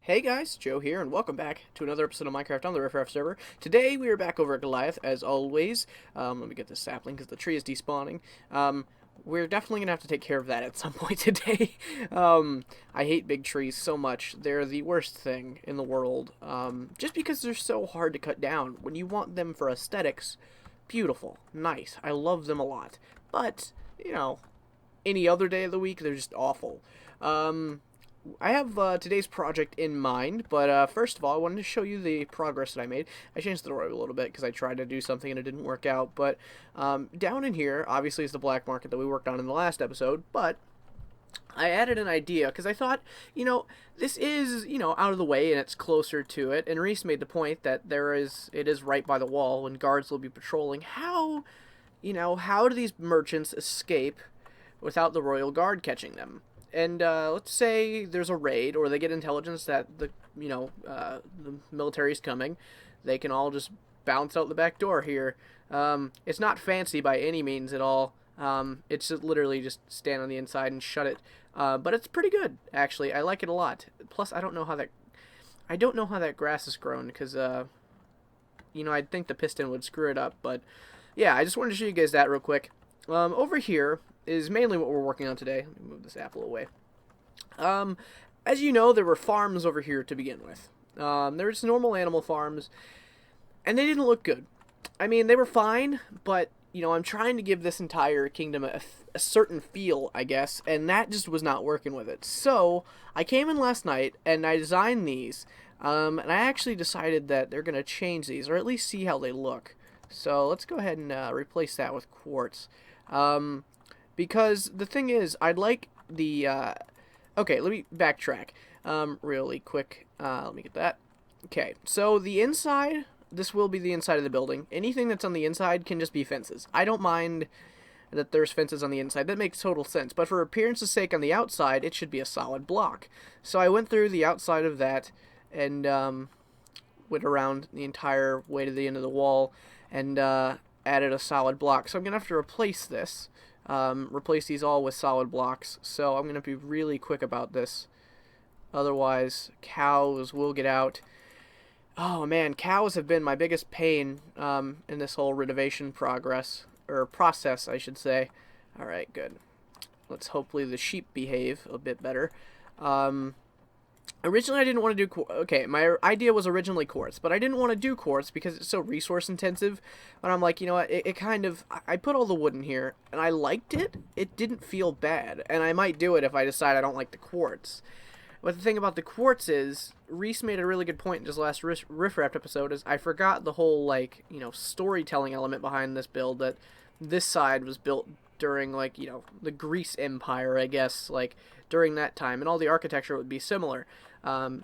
Hey guys, Joe here, and welcome back to another episode of Minecraft on the RiffRaft server. Today we are back over at Goliath, as always. Let me get this sapling, because the tree is despawning. We're definitely going to have to take care of that at some point today. I hate big trees so much. They're the worst thing in the world, just because they're so hard to cut down. When you want them for aesthetics, beautiful, nice, I love them a lot. But, you know, any other day of the week, they're just awful. I have today's project in mind, but first of all, I wanted to show you the progress that I made. I changed the road a little bit because I tried to do something and it didn't work out, but down in here, obviously, is the black market that we worked on in the last episode, but I added an idea because I thought, this is, out of the way and it's closer to it, and Reese made the point that it is right by the wall and guards will be patrolling. How do these merchants escape without the royal guard catching them? And let's say there's a raid, or they get intelligence that the military's coming. They can all just bounce out the back door here. It's not fancy by any means at all. It's just literally just stand on the inside and shut it. But it's pretty good, actually. I like it a lot. Plus, I don't know how that grass is grown because I'd think the piston would screw it up. But yeah, I just wanted to show you guys that real quick. Over here is mainly what we're working on today. Let me move this apple away. As you know, there were farms over here to begin with. There's normal animal farms, and they didn't look good. I mean, they were fine, but, I'm trying to give this entire kingdom a certain feel, I guess, and that just was not working with it. So, I came in last night, and I designed these, and I actually decided that they're going to change these, or at least see how they look. So, let's go ahead and replace that with quartz. Because the thing is, I'd like the, okay, let me backtrack, really quick. Let me get that. Okay, so the inside, this will be the inside of the building. Anything that's on the inside can just be fences. I don't mind that there's fences on the inside. That makes total sense. But for appearance's sake on the outside, it should be a solid block. So I went through the outside of that and, went around the entire way to the end of the wall and, added a solid block. So I'm going to have to replace this. Replace these all with solid blocks. So I'm going to be really quick about this. Otherwise, cows will get out. Oh man, cows have been my biggest pain in this whole renovation process, I should say. Alright, good. Let's hopefully the sheep behave a bit better. Originally, I didn't want to do okay, my idea was originally quartz, but I didn't want to do quartz because it's so resource intensive. And I'm like, you know what, it kind of, I put all the wood in here, and I liked it. It didn't feel bad, and I might do it if I decide I don't like the quartz. But the thing about the quartz is, Reese made a really good point in his last RiffRaft episode, is I forgot the whole, storytelling element behind this build, that this side was built during, the Greece Empire, I guess, during that time, and all the architecture would be similar.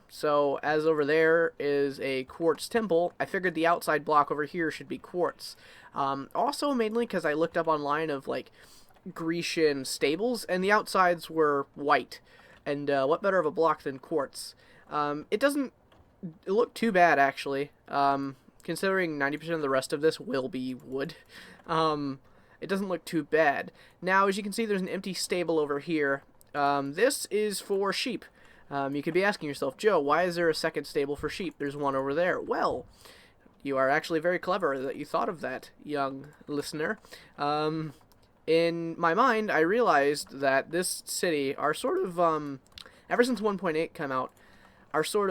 So, as over there is a quartz temple, I figured the outside block over here should be quartz. Also, mainly because I looked up online of, Grecian stables, and the outsides were white. And what better of a block than quartz? It doesn't look too bad, actually, considering 90% of the rest of this will be wood. It doesn't look too bad. Now, as you can see, there's an empty stable over here. This is for sheep. You could be asking yourself, Joe, why is there a second stable for sheep? There's one over there. Well, you are actually very clever that you thought of that, young listener. In my mind, I realized that this city are sort of, ever since 1.8 came out, our sort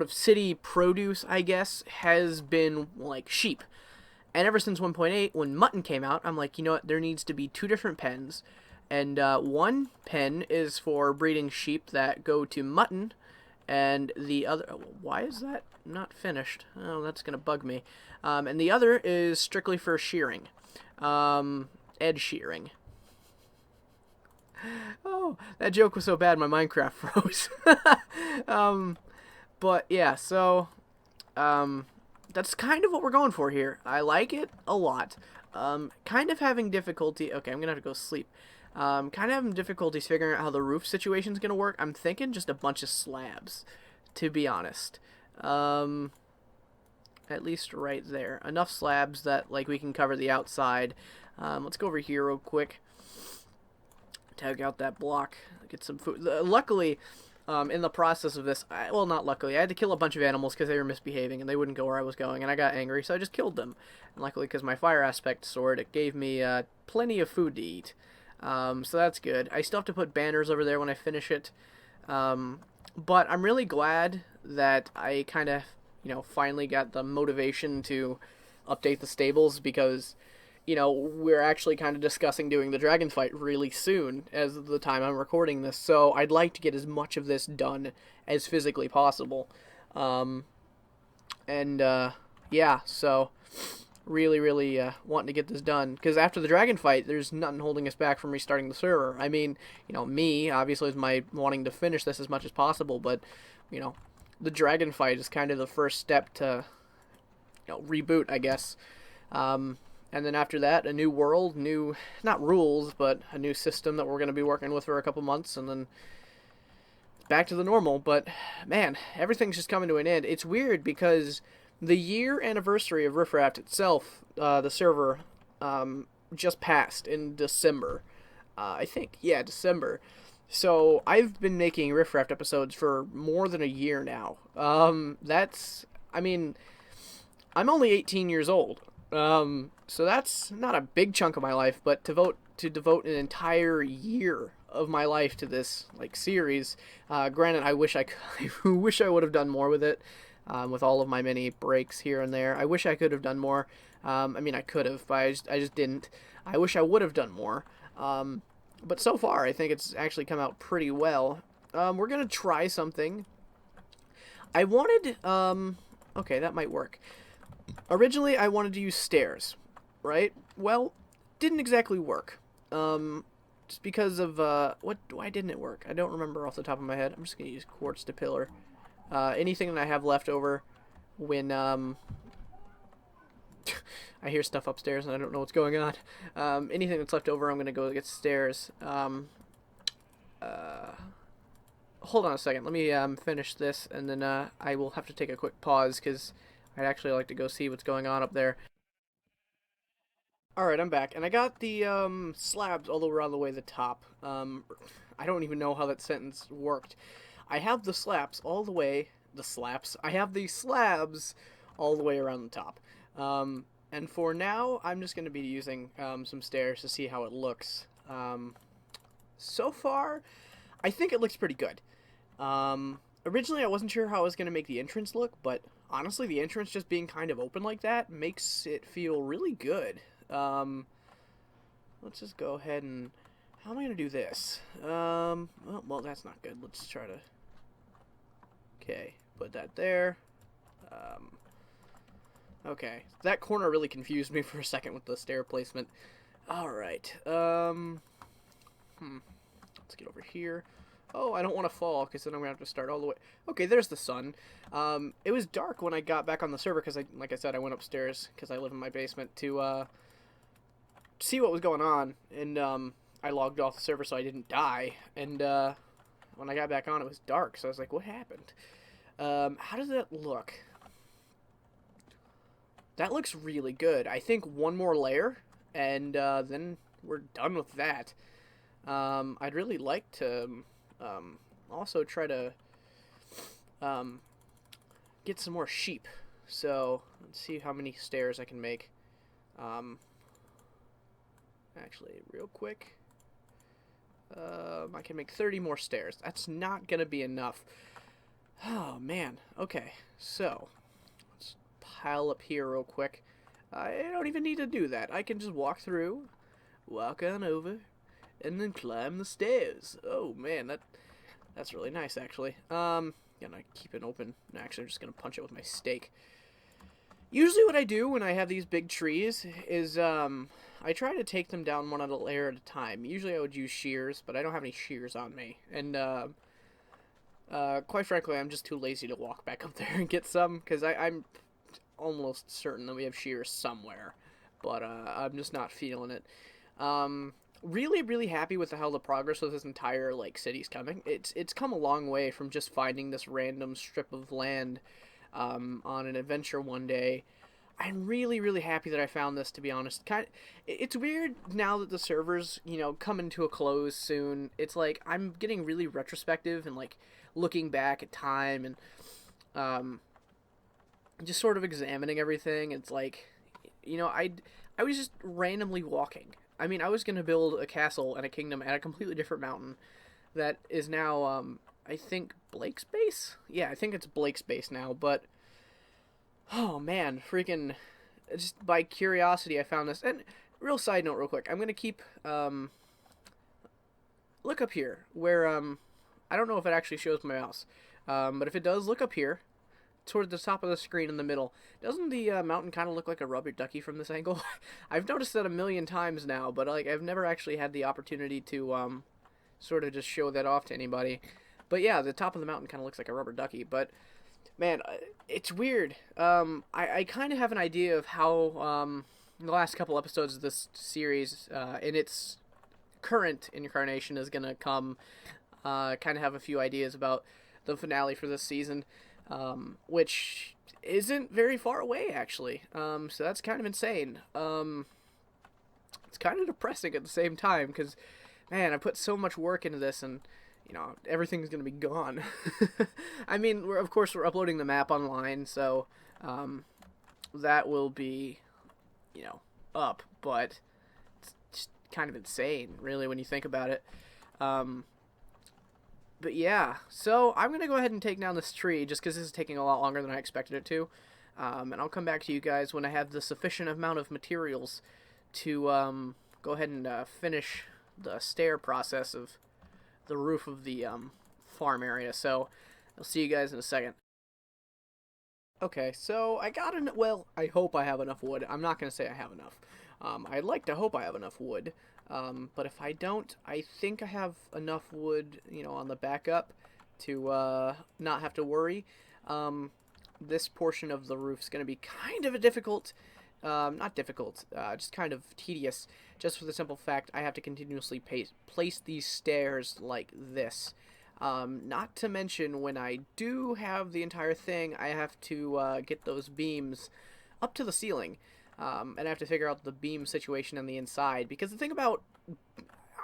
of city produce, I guess, has been, sheep. And ever since 1.8, when mutton came out, I'm like, you know what, there needs to be two different pens. And one pen is for breeding sheep that go to mutton, and the other... Why is that not finished? Oh, that's going to bug me. And the other is strictly for shearing. Edge shearing. Oh, that joke was so bad my Minecraft froze. But yeah, so... that's kind of what we're going for here. I like it a lot. Kind of having difficulty... Okay, I'm going to have to go sleep. Kind of having difficulties figuring out how the roof situation's going to work. I'm thinking just a bunch of slabs, to be honest. At least right there. Enough slabs that, we can cover the outside. Let's go over here real quick. Tag out that block. Get some food. Luckily, in the process of this, well, not luckily, I had to kill a bunch of animals because they were misbehaving and they wouldn't go where I was going, and I got angry, so I just killed them. And luckily, because my fire aspect sword, it gave me plenty of food to eat. So that's good. I still have to put banners over there when I finish it. But I'm really glad that I kind of, finally got the motivation to update the stables because, we're actually kind of discussing doing the dragon fight really soon as of the time I'm recording this. So I'd like to get as much of this done as physically possible. Yeah, so really wanting to get this done because after the dragon fight there's nothing holding us back from restarting the server. I mean, me obviously is my wanting to finish this as much as possible, but the dragon fight is kind of the first step to reboot, I guess. And then after that, a new world, new, not rules, but a new system that we're going to be working with for a couple months, and then back to the normal. But man, everything's just coming to an end. It's weird because the year anniversary of RiffRaft itself, the server, just passed in December. I think, yeah, December. So I've been making RiffRaft episodes for more than a year now. I mean, I'm only 18 years old. So that's not a big chunk of my life, but to devote an entire year of my life to this series. Granted, I wish I would have done more with it. With all of my many breaks here and there, I wish I could have done more. I mean, I could have, but I just didn't. I wish I would have done more. But so far, I think it's actually come out pretty well. We're gonna try something. I wanted, okay, that might work. Originally, I wanted to use stairs, right? Well, didn't exactly work. Just because of, why didn't it work? I don't remember off the top of my head. I'm just gonna use quartz to pillar. Anything that I have left over when, I hear stuff upstairs and I don't know what's going on. Anything that's left over, I'm gonna go get stairs. Hold on a second. Let me, finish this, and then, I will have to take a quick pause, because I'd actually like to go see what's going on up there. Alright, I'm back, and I got the, slabs all the way around the way to the top. I don't even know how that sentence worked. I have the slabs all the way, I have the slabs all the way around the top. And for now, I'm just going to be using, some stairs to see how it looks. So far, I think it looks pretty good. Originally, I wasn't sure how I was going to make the entrance look, but honestly, the entrance just being kind of open like that makes it feel really good. Let's just go ahead and... How am I going to do this? Well, that's not good. Let's try to... Okay, put that there. Okay, that corner really confused me for a second with the stair placement. Alright, let's get over here. Oh, I don't want to fall, because then I'm going to have to start all the way... Okay, there's the sun. It was dark when I got back on the server, because, like I said, I went upstairs, because I live in my basement, to see what was going on, and I logged off the server so I didn't die, and when I got back on, it was dark, so I was like, what happened? How does that look? That looks really good. I think one more layer, and then we're done with that. I'd really like to also try to get some more sheep. So let's see how many stairs I can make. Actually, real quick, I can make 30 more stairs. That's not gonna be enough. Oh man. Okay, so let's pile up here real quick. I don't even need to do that. I can just walk through, walk on over, and then climb the stairs. Oh man, that's really nice actually. Gonna keep it open. Actually, I'm just gonna punch it with my stake. Usually what I do when I have these big trees is I try to take them down one layer at a time. Usually I would use shears, but I don't have any shears on me. And quite frankly, I'm just too lazy to walk back up there and get some, because I'm almost certain that we have shears somewhere. But I'm just not feeling it. Really happy with how the progress of this entire city's coming. It's come a long way from just finding this random strip of land on an adventure one day. I'm really, really happy that I found this, to be honest. It's weird now that the servers, coming to a close soon. It's like I'm getting really retrospective and like looking back at time and um, just sort of examining everything. It's like, I was just randomly walking. I mean, I was gonna build a castle and a kingdom at a completely different mountain that is now, I think Blake's base. Yeah, I think it's Blake's base now, but. Oh man, freaking! Just by curiosity, I found this. And real side note, real quick, I'm gonna keep look up here where I don't know if it actually shows my mouse, but if it does, look up here toward the top of the screen in the middle. Doesn't the mountain kind of look like a rubber ducky from this angle? I've noticed that a million times now, but like I've never actually had the opportunity to sort of just show that off to anybody. But yeah, the top of the mountain kind of looks like a rubber ducky, but. Man, it's weird. I kind of have an idea of how the last couple episodes of this series, in its current incarnation, is going to come. Kind of have a few ideas about the finale for this season, which isn't very far away, actually. So that's kind of insane. It's kind of depressing at the same time, because, man, I put so much work into this, and everything's going to be gone. I mean, of course, we're uploading the map online, so that will be, up, but it's just kind of insane, really, when you think about it. But yeah, so I'm going to go ahead and take down this tree, just because this is taking a lot longer than I expected it to. And I'll come back to you guys when I have the sufficient amount of materials to go ahead and finish the stair process of the roof of the farm area. So I'll see you guys in a second. Okay, so I got well, I hope I have enough wood. I'm not going to say I have enough. I'd like to hope I have enough wood. But if I don't, I think I have enough wood, on the backup to not have to worry. This portion of the roof is going to be kind of a difficult, not difficult, just kind of tedious, just for the simple fact I have to continuously place these stairs like this. Not to mention, when I do have the entire thing, I have to get those beams up to the ceiling. And I have to figure out the beam situation on the inside. Because the thing about...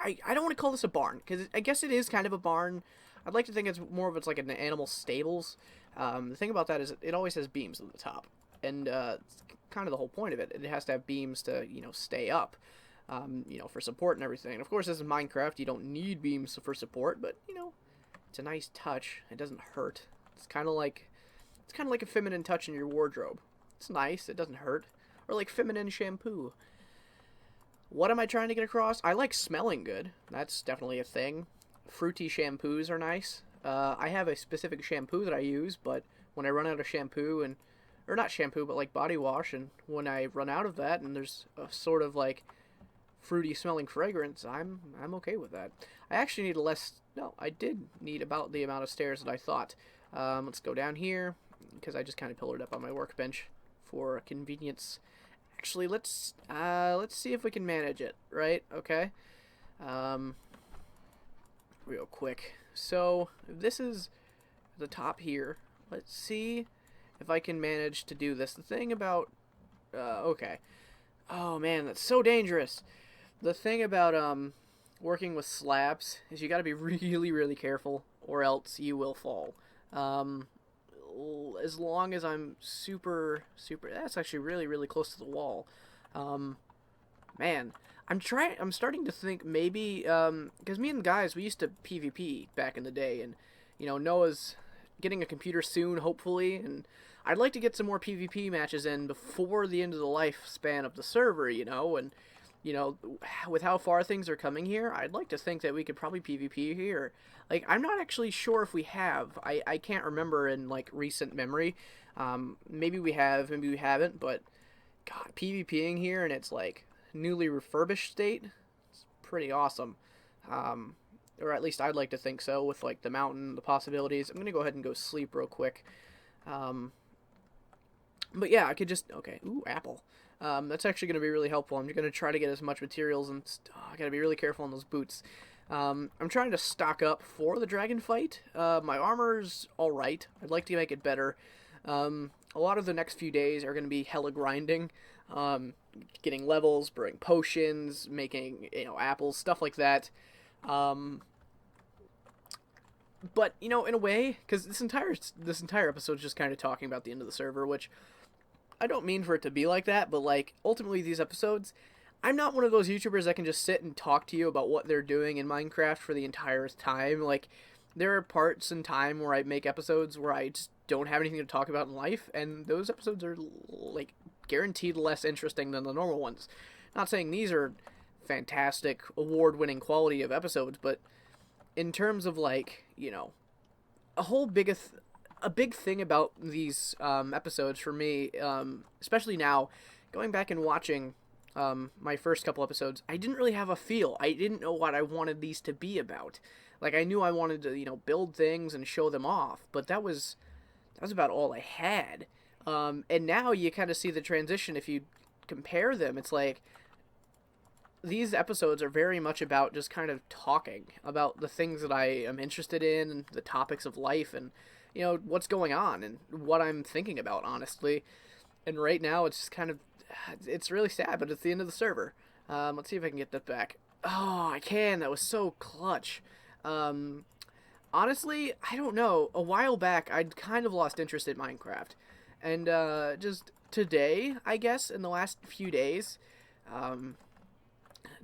I don't want to call this a barn, because I guess it is kind of a barn. I'd like to think it's more of an animal stables. The thing about that is it always has beams at the top. And it's kind of the whole point of it. It has to have beams to, stay up. For support and everything. And of course, this is Minecraft. You don't need beams for support, but, it's a nice touch. It doesn't hurt. It's kind of like a feminine touch in your wardrobe. It's nice. It doesn't hurt. Or like feminine shampoo. What am I trying to get across? I like smelling good. That's definitely a thing. Fruity shampoos are nice. I have a specific shampoo that I use, but when I run out of shampoo or not shampoo, but like body wash, and when I run out of that and there's a sort of like fruity smelling fragrance, I'm okay with that. I actually need I did need about the amount of stairs that I thought. Let's go down here, because I just kind of pillared up on my workbench for convenience. Actually, let's see if we can manage it, right? Okay. Real quick. So, this is the top here. Let's see if I can manage to do this. The thing about... okay. Oh, man, that's so dangerous. The thing about working with slabs is you got to be really, really careful, or else you will fall. As long as I'm super... That's actually really, really close to the wall. Man, I'm starting to think maybe... because me and the guys, we used to PvP back in the day, and, Noah's getting a computer soon, hopefully, and I'd like to get some more PvP matches in before the end of the lifespan of the server, and... with how far things are coming here, I'd like to think that we could probably PvP here. Like, I'm not actually sure if we have. I can't remember in, like, recent memory. Maybe we have, maybe we haven't, but, God, PvPing here in its, like, newly refurbished state, it's pretty awesome. Or at least I'd like to think so, with, like, the mountain, the possibilities. I'm gonna go ahead and go sleep real quick. But yeah, I could just... Okay, ooh, apple. That's actually going to be really helpful. I'm going to try to get as much materials, and I got to be really careful on those boots. I'm trying to stock up for the dragon fight. My armor's alright. I'd like to make it better. a lot of the next few days are going to be hella grinding, um, getting levels, brewing potions, making apples, stuff like that. Um, but in a way, because this entire episode is just kind of talking about the end of the server, which I don't mean for it to be like that, but like ultimately these episodes, I'm not one of those YouTubers that can just sit and talk to you about what they're doing in Minecraft for the entire time. Like, there are parts in time where I make episodes where I just don't have anything to talk about in life, and those episodes are like guaranteed less interesting than the normal ones. Not saying these are fantastic, award-winning quality of episodes, but in terms of like a whole a big thing about these episodes for me, especially now, going back and watching my first couple episodes, I didn't really have a feel. I didn't know what I wanted these to be about. Like, I knew I wanted to, build things and show them off, but that was about all I had. And now you kind of see the transition. If you compare them, it's like these episodes are very much about just kind of talking about the things that I am interested in, and the topics of life, and what's going on and what I'm thinking about, honestly. And right now it's just kind of, it's really sad, but it's the end of the server. Let's see if I can get that back. Oh, I can. That was so clutch. Honestly, I don't know. A while back, I'd kind of lost interest in Minecraft. And just today, I guess, in the last few days,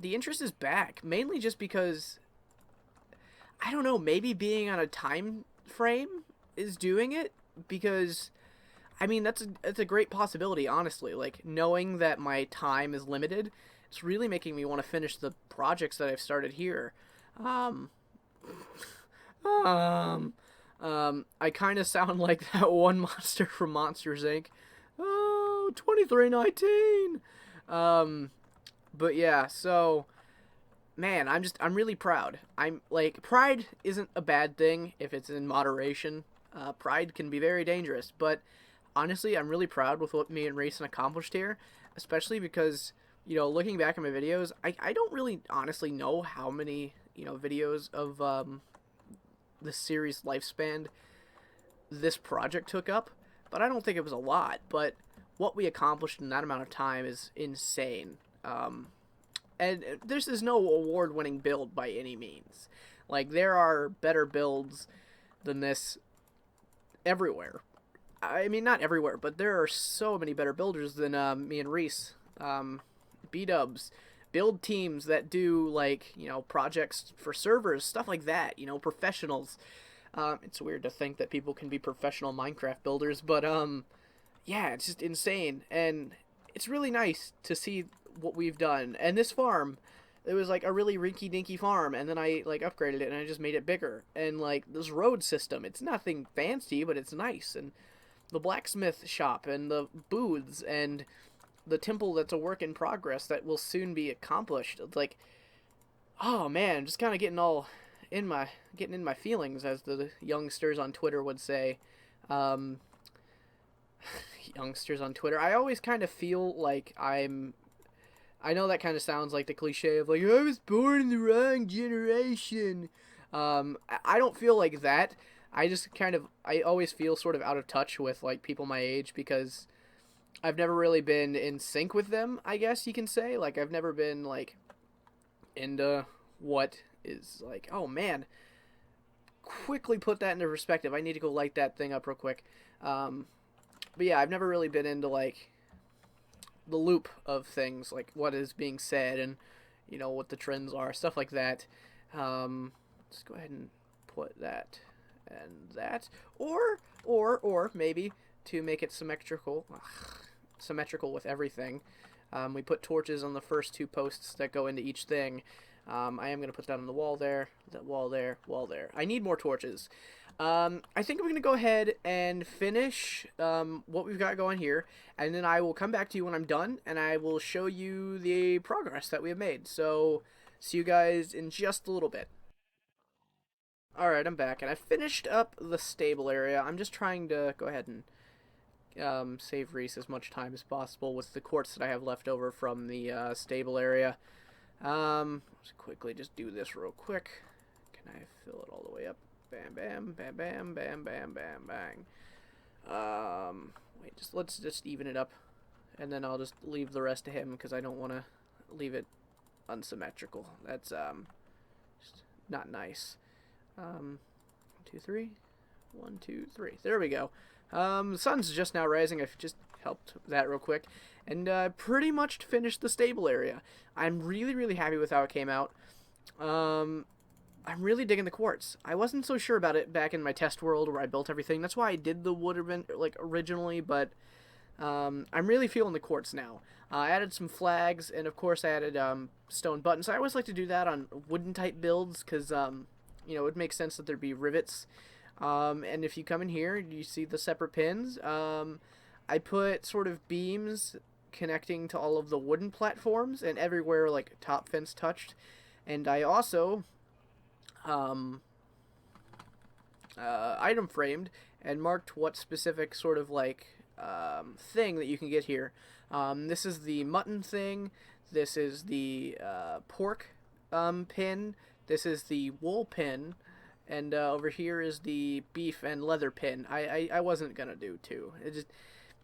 the interest is back. Mainly just because, I don't know, maybe being on a time frame is doing it. Because, I mean, that's a great possibility, honestly. Like, knowing that my time is limited, it's really making me want to finish the projects that I've started here. Um, Um, I kind of sound like that one monster from Monsters Inc. Oh, 2319. Um, but yeah, so man, I'm really proud. I'm like, pride isn't a bad thing if it's in moderation. Pride can be very dangerous, but honestly, I'm really proud with what me and Rayson accomplished here, especially because looking back at my videos, I don't really honestly know how many videos of the series lifespan this project took up, but I don't think it was a lot. But what we accomplished in that amount of time is insane. And this is no award-winning build by any means. Like, there are better builds than this everywhere. I mean, not everywhere, but there are so many better builders than me and Reese. B-dubs. Build teams that do, like, projects for servers, stuff like that, professionals. It's weird to think that people can be professional Minecraft builders, but, yeah, it's just insane. And it's really nice to see what we've done. And this farm, it was, like, a really rinky-dinky farm, and then I, like, upgraded it, and I just made it bigger. And, like, this road system, it's nothing fancy, but it's nice. And the blacksmith shop, and the booths, and the temple that's a work in progress that will soon be accomplished. It's like, oh man, just kind of getting in my feelings, as the youngsters on Twitter would say. Um, youngsters on Twitter. I always kind of feel like I know that kind of sounds like the cliche of like, I was born in the wrong generation. I don't feel like that. I always feel sort of out of touch with like people my age, because I've never really been in sync with them, I guess you can say. Like, I've never been, like, into what is, like, oh, man. Quickly put that into perspective. I need to go light that thing up real quick. But, yeah, I've never really been into, like, the loop of things, like, what is being said and, what the trends are, stuff like that. Let's go ahead and put that and that. Or maybe to make it symmetrical with everything, we put torches on the first two posts that go into each thing. I am going to put that on the wall there, wall there. I need more torches. I think I'm going to go ahead and finish what we've got going here, and then I will come back to you when I'm done, and I will show you the progress that we have made. So, see you guys in just a little bit. Alright, I'm back, and I finished up the stable area. I'm just trying to go ahead and save Reese as much time as possible with the quartz that I have left over from the stable area. Let's quickly just do this real quick. Can I fill it all the way up? Bam, bam, bam, bam, bam, bam, bam, bang. wait, let's just even it up, and then I'll just leave the rest to him because I don't want to leave it unsymmetrical. That's just not nice. 1, 2, 3. 1, 2, 3. There we go. The sun's just now rising. I've just helped that real quick, and pretty much finished the stable area. I'm really happy with how it came out. I'm really digging the quartz. I wasn't so sure about it back in my test world where I built everything. That's why I did the wood like originally, but I'm really feeling the quartz now. I added some flags, and of course I added stone buttons. I always like to do that on wooden type builds because you know, it would make sense that there'd be rivets. And if you come in here, you see the separate pins. I put sort of beams connecting to all of the wooden platforms and everywhere like top fence touched. And I also item framed and marked what specific sort of like thing that you can get here. This is the mutton thing. This is the pork pin. This is the wool pin. And over here is the beef and leather pin. I wasn't gonna do two.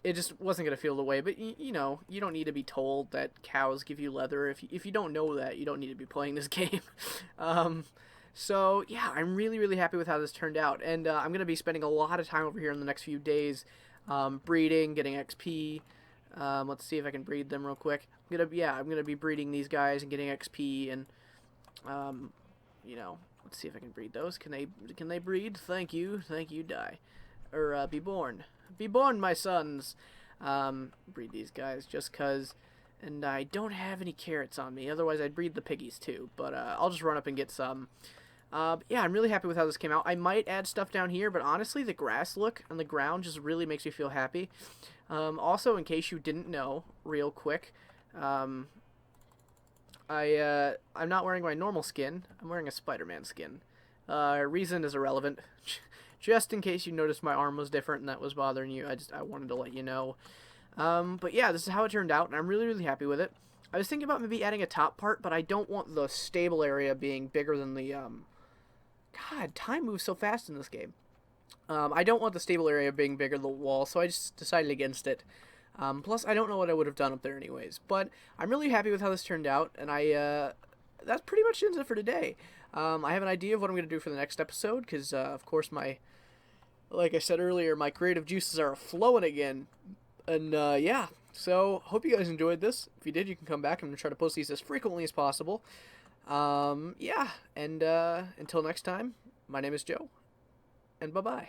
It just wasn't gonna feel the way. But you know, you don't need to be told that cows give you leather. If you don't know that, you don't need to be playing this game. So yeah, I'm really happy with how this turned out, and I'm gonna be spending a lot of time over here in the next few days, breeding, getting XP. Let's see if I can breed them real quick. I'm gonna be breeding these guys and getting XP, and you know, let's see if I can breed those. Can they breed? Thank you, die, or be born, my sons. Breed these guys just cause. And I don't have any carrots on me. Otherwise, I'd breed the piggies too. But I'll just run up and get some. Yeah, I'm really happy with how this came out. I might add stuff down here, but honestly, the grass look on the ground just really makes me feel happy. Also, in case you didn't know, real quick, I'm not wearing my normal skin. I'm wearing a Spider-Man skin. Reason is irrelevant. Just in case you noticed my arm was different and that was bothering you, I wanted to let you know. But yeah, this is how it turned out, and I'm really happy with it. I was thinking about maybe adding a top part, but I don't want the stable area being bigger than the, God, time moves so fast in this game. I don't want the stable area being bigger than the wall, so I just decided against it. Plus, I don't know what I would have done up there anyways. But I'm really happy with how this turned out, and that's pretty much ends it for today. I have an idea of what I'm going to do for the next episode, because, of course, like I said earlier, my creative juices are flowing again. And, yeah, so hope you guys enjoyed this. If you did, you can come back. I'm going to try to post these as frequently as possible. Yeah, and until next time, my name is Joe, and bye-bye.